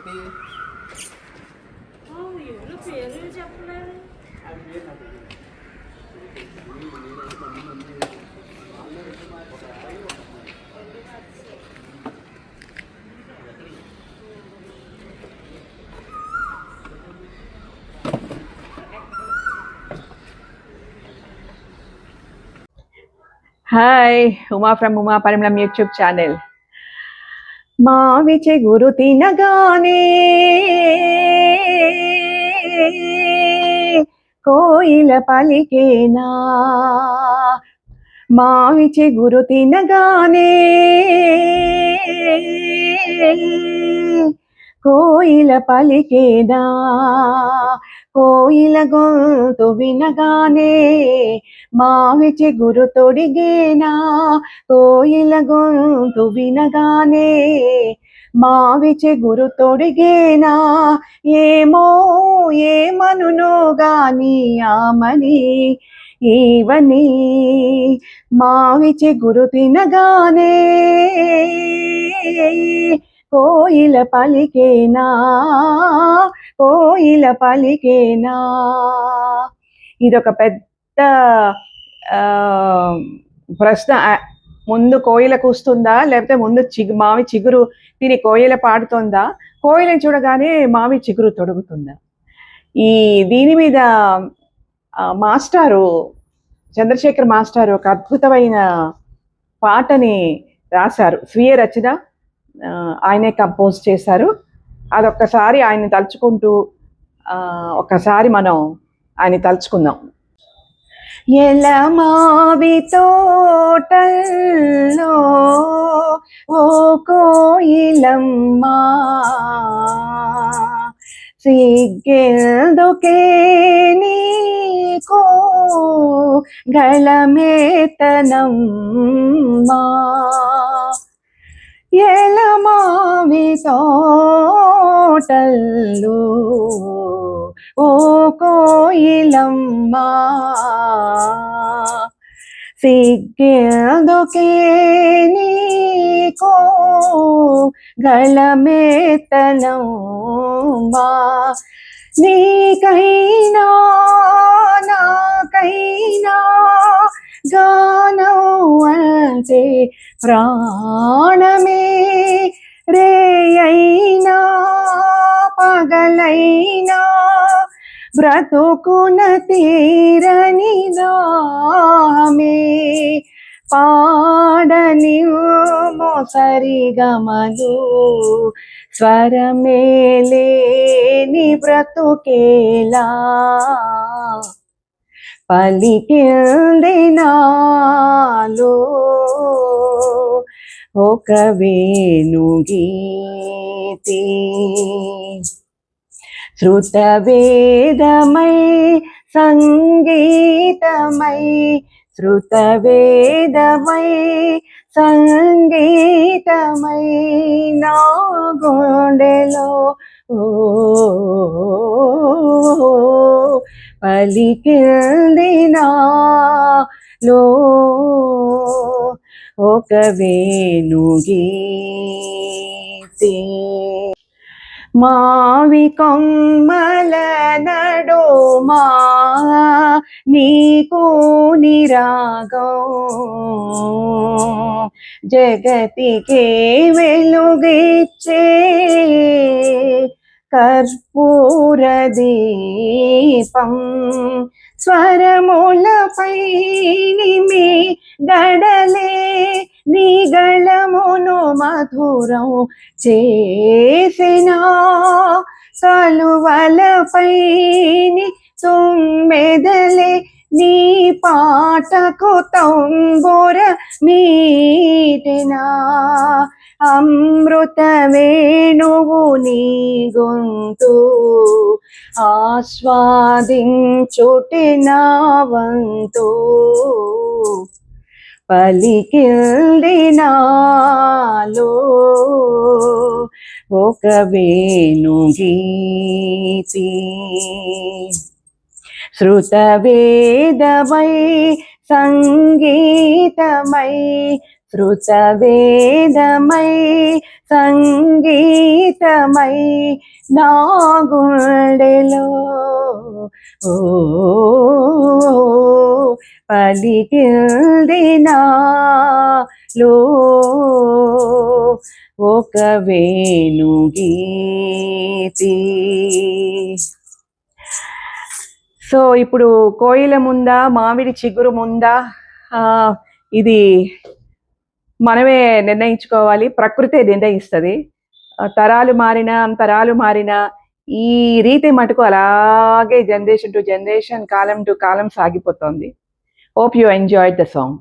ఎవరు పేర్లు చెప్పలేదు. Hi, Uma from Uma Parimlam YouTube channel. మావిచె గురు తినగానే కోయిల పలికేనా మావిచె గురు తినగానే కోయిల పలికేనా కోయిల గొంతు వినగానే మావిచె గురు తొడిగేనా కోయిల గొంతు వినగానే మావిచె గురు తొడిగేనా ఏమో ఏమనునో గాని ఆమని ఈవని మావిచె గురు తినగానే కోయిల పలికేనా కోయిల పలికేనా. ఇదొక పెద్ద ప్రశ్న. ముందు కోయిల కూస్తుందా లేకపోతే ముందు మావి చిగురు తిని కోయిల పాడుతుందా, కోయిలను చూడగానే మావి చిగురు తొడుగుతుందా? దీని మీద మాస్టారు చంద్రశేఖర్ మాస్టారు ఒక అద్భుతమైన పాటని రాశారు. స్వీయ రచన, ఆయనే కంపోజ్ చేశారు. అదొక్కసారి ఆయన్ని తలుచుకుంటూ ఒక్కసారి మనం ఆయన తలుచుకుందాం. ఎలమావి తోటల్లో ఓ కోయిలమ్మా సిగ్గెందుకే నీకో గళమేతనమ్మా ఎలమావి తోటల్లో ఓ కోయిలమ్మా సిగ్గెందుకే నీకో గళమేతనమ్మా నీకైనా నాకైనా గానం అంటే ప్రాణమే రేయైనా పగలైనా బ్రతుకున తీరని నామే పాడని మోసరిగమలు స్వరమేలేని బ్రతుకేలా పలికింది నాలో ఒక వేణుగీతి శృతవేదమై సంగీతమై శృతవేదమై సంగీతమై నా గుండెలో పలికింది నాలో ఒక వేణుగీతి. మావి కొమ్మల నడుమా నీకు నిరాగం జగతికే వెలుగిచ్చే కర్పూర దీపం స్వరములపై నిమి గడలే నీ గళమును మధురం చేసిన కలువలపై తుమ్మెదలే నీ పాటకు తంబుర మీటినా అమృత వేణువు నీ గొంతు ఆస్వాదించుటి నా వంతు పలికింది నాలో ఒక వేణుగీతి శృతవేదమై సంగీతమై శృతవేదమై సంగీతమై నా గుండెలో ఓ పలికింది నాలో ఒక వేణుగీతి. సో ఇప్పుడు కోయిల ముందా మామిడి చిగురు ముందా, ఇది మనమే నిర్ణయించుకోవాలి, ప్రకృతే నిర్ణయిస్తుంది. తరాలు మారినా ఈ రీతి మటుకు అలాగే జనరేషన్ టు జనరేషన్, కాలం టు కాలం సాగిపోతుంది. Hope you enjoyed the song.